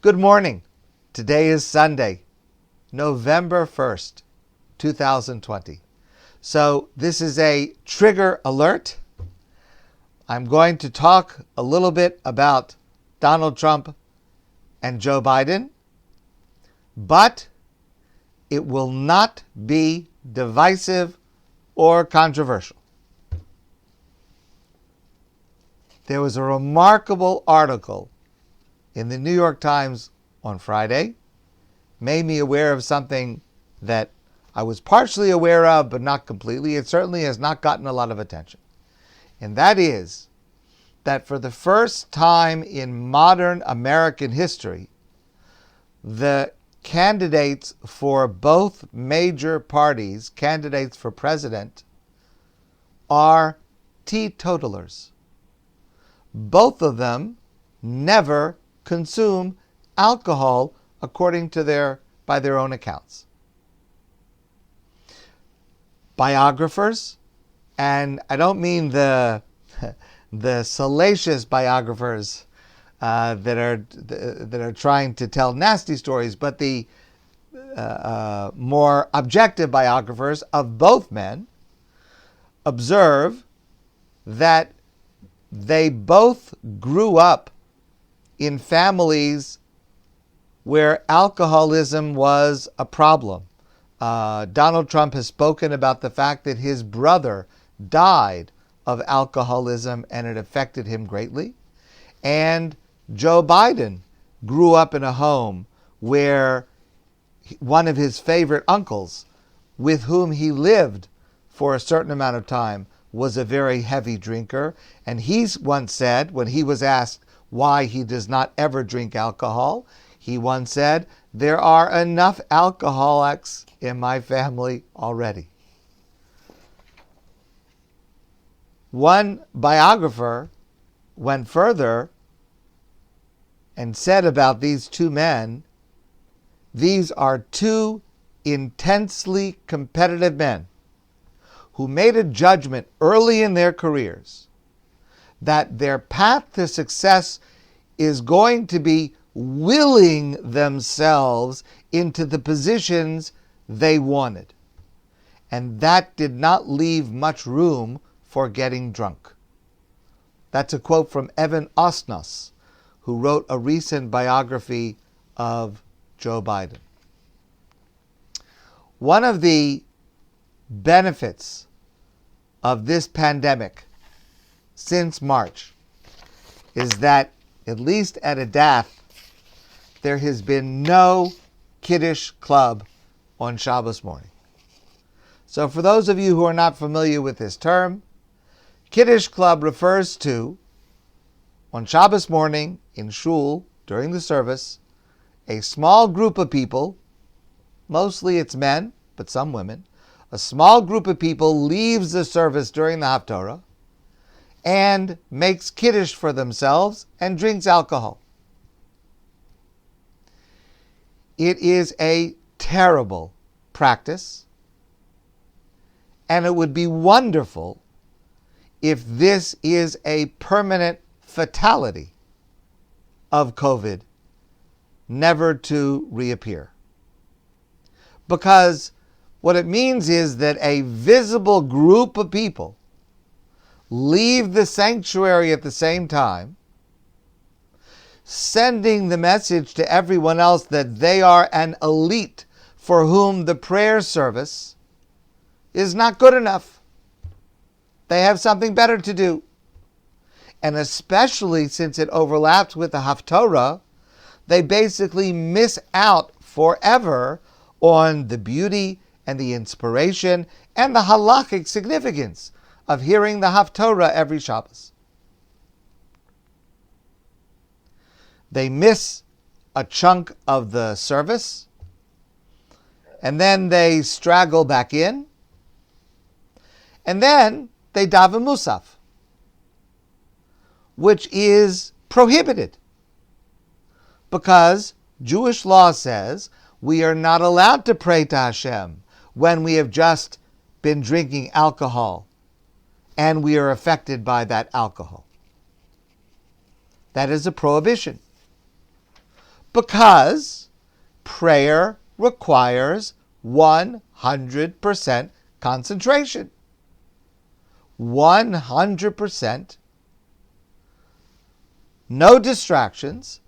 Good morning. Today is Sunday, November 1st, 2020. So this is a trigger alert. I'm going to talk a little bit about Donald Trump and Joe Biden, but it will not be divisive or controversial. There was a remarkable article in the New York Times on Friday, made me aware of something that I was partially aware of, but not completely. It certainly has not gotten a lot of attention. And that is that for the first time in modern American history, the candidates for both major parties, candidates for president, are teetotalers. Both of them never consume alcohol by their own accounts. Biographers, and I don't mean the salacious biographers that are trying to tell nasty stories, but the more objective biographers of both men observe that they both grew up in families where alcoholism was a problem. Donald Trump has spoken about the fact that his brother died of alcoholism and it affected him greatly. And Joe Biden grew up in a home where one of his favorite uncles, with whom he lived for a certain amount of time, was a very heavy drinker. And he's once said, when he was asked why he does not ever drink alcohol, he once said, "There are enough alcoholics in my family already." One biographer went further and said about these two men, "These are two intensely competitive men who made a judgment early in their careers that their path to success is going to be willing themselves into the positions they wanted. And that did not leave much room for getting drunk." That's a quote from Evan Osnos, who wrote a recent biography of Joe Biden. One of the benefits of this pandemic since March is that, at least at Adath, there has been no Kiddush club on Shabbos morning. So for those of you who are not familiar with this term, Kiddush club refers to, on Shabbos morning in shul during the service, a small group of people, mostly it's men, but some women, a small group of people leaves the service during the Haftorah and makes Kiddush for themselves and drinks alcohol. It is a terrible practice, and it would be wonderful if this is a permanent fatality of COVID, never to reappear. Because what it means is that a visible group of people leave the sanctuary at the same time, sending the message to everyone else that they are an elite for whom the prayer service is not good enough. They have something better to do. And especially since it overlaps with the Haftorah, they basically miss out forever on the beauty and the inspiration and the halachic significance of hearing the Haftorah every Shabbos. They miss a chunk of the service, and then they straggle back in, and then they daven Musaf, which is prohibited because Jewish law says we are not allowed to pray to Hashem when we have just been drinking alcohol and we are affected by that alcohol. That is a prohibition. Because prayer requires 100% concentration. 100%, no distractions,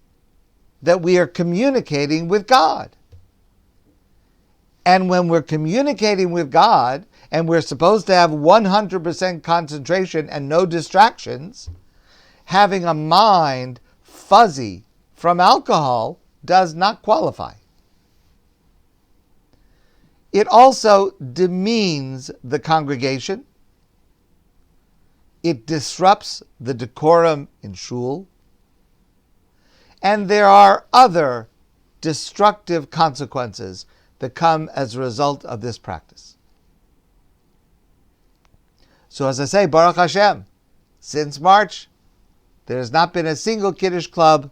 that we are communicating with God. And when we're communicating with God, and we're supposed to have 100% concentration and no distractions, having a mind fuzzy from alcohol does not qualify. It also demeans the congregation. It disrupts the decorum in shul. And there are other destructive consequences that come as a result of this practice. So as I say, Baruch Hashem, since March, there has not been a single Kiddush club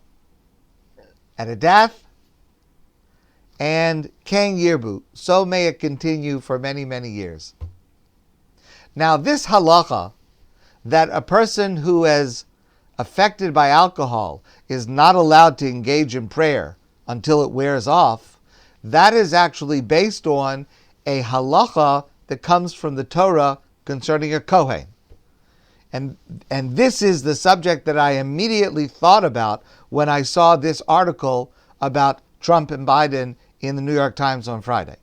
at a dath, and Kang Yirbu. So may it continue for many, many years. Now this halacha, that a person who is affected by alcohol is not allowed to engage in prayer until it wears off, that is actually based on a halacha that comes from the Torah concerning a Kohen. And this is the subject that I immediately thought about when I saw this article about Trump and Biden in the New York Times on Friday.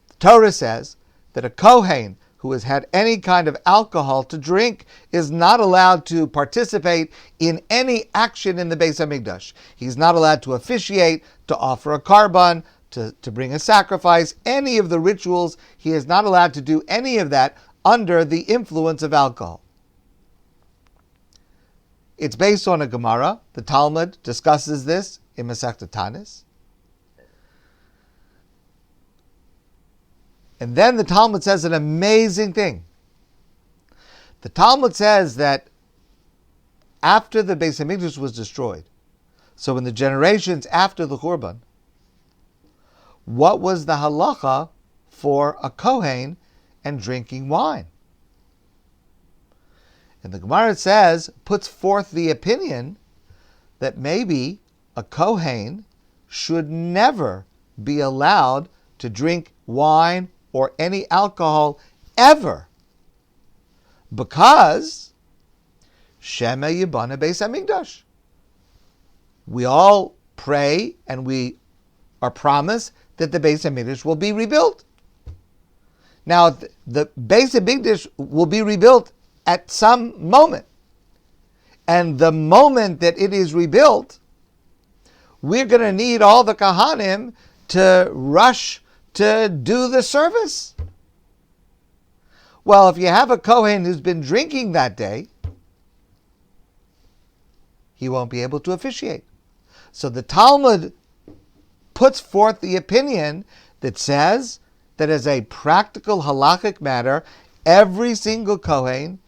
The Torah says that a Kohen who has had any kind of alcohol to drink is not allowed to participate in any action in the Beis HaMikdash. He's not allowed to officiate, to offer a korban, to bring a sacrifice, any of the rituals. He is not allowed to do any of that under the influence of alcohol. It's based on a Gemara. The Talmud discusses this in Masechta Tanis. And then the Talmud says an amazing thing. The Talmud says that after the Beis HaMikdash was destroyed, so in the generations after the Churban, what was the halacha for a Kohen and drinking wine? And the Gemara says, puts forth the opinion that maybe a Kohen should never be allowed to drink wine or any alcohol ever, because Shema Yibana Beis HaMikdash. We all pray and we are promised that the Beis HaMikdash will be rebuilt. Now, the Beis HaMikdash will be rebuilt at some moment. And the moment that it is rebuilt, we're going to need all the Kahanim to rush to do the service. Well, if you have a Kohen who's been drinking that day, he won't be able to officiate. So the Talmud puts forth the opinion that says that as a practical halachic matter, every single Kohen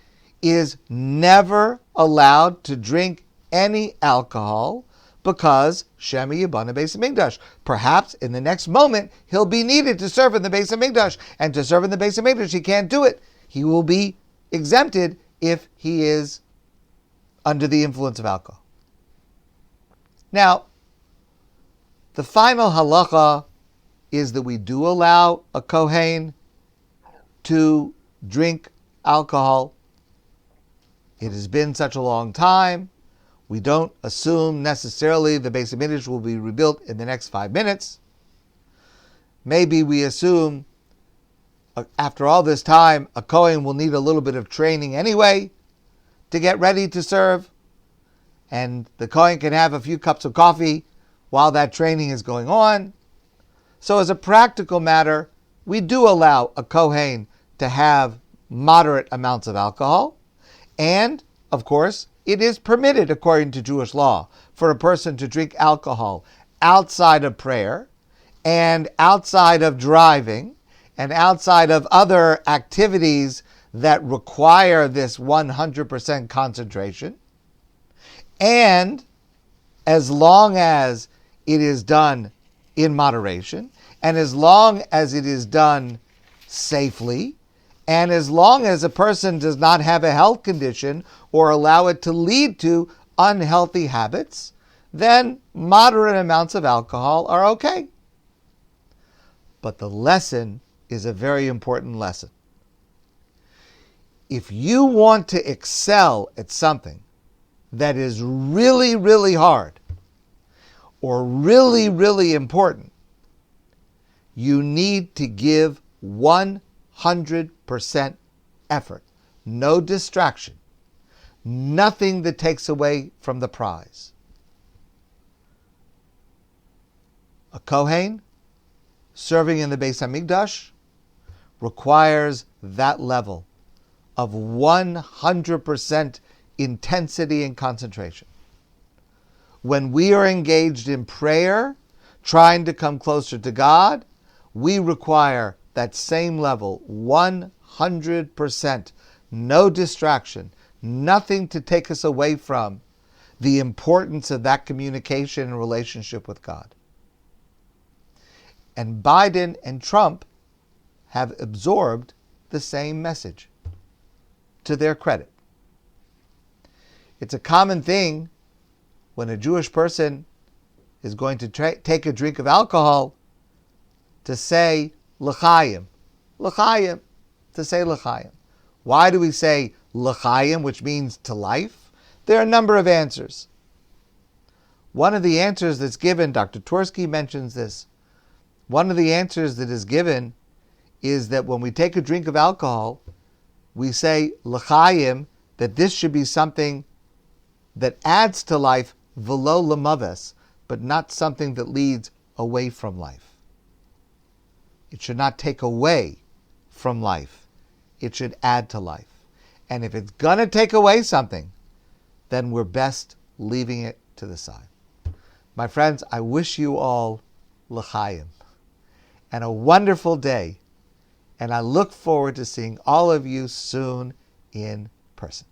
is never allowed to drink any alcohol, because Shema Yibana Beis HaMikdash. Perhaps in the next moment he'll be needed to serve in the Beis HaMikdash, and to serve in the Beis HaMikdash he can't do it. He will be exempted if he is under the influence of alcohol. Now, the final halacha is that we do allow a Kohen to drink alcohol. It has been such a long time. We don't assume necessarily the Beis HaMikdash will be rebuilt in the next 5 minutes. Maybe we assume after all this time, a Kohen will need a little bit of training anyway to get ready to serve. And the Kohen can have a few cups of coffee while that training is going on. So as a practical matter, we do allow a Kohen to have moderate amounts of alcohol. And, of course, it is permitted, according to Jewish law, for a person to drink alcohol outside of prayer and outside of driving and outside of other activities that require this 100% concentration. And as long as it is done in moderation, and as long as it is done safely, and as long as a person does not have a health condition or allow it to lead to unhealthy habits, then moderate amounts of alcohol are okay. But the lesson is a very important lesson. If you want to excel at something that is really, really hard or really, really important, you need to give 100% effort. No distraction. Nothing that takes away from the prize. A Kohen serving in the Beis Hamikdash requires that level of 100% intensity and concentration. When we are engaged in prayer, trying to come closer to God, we require that same level, 100%, no distraction, nothing to take us away from the importance of that communication and relationship with God. And Biden and Trump have absorbed the same message, to their credit. It's a common thing when a Jewish person is going to take a drink of alcohol to say l'chaim, l'chaim, to say l'chaim. Why do we say l'chaim, which means to life? There are a number of answers. One of the answers that's given, Dr. Twersky mentions this, one of the answers that is given is that when we take a drink of alcohol, we say l'chaim, that this should be something that adds to life, v'lo l'maves, but not something that leads away from life. It should not take away from life. It should add to life. And if it's going to take away something, then we're best leaving it to the side. My friends, I wish you all l'chaim and a wonderful day. And I look forward to seeing all of you soon in person.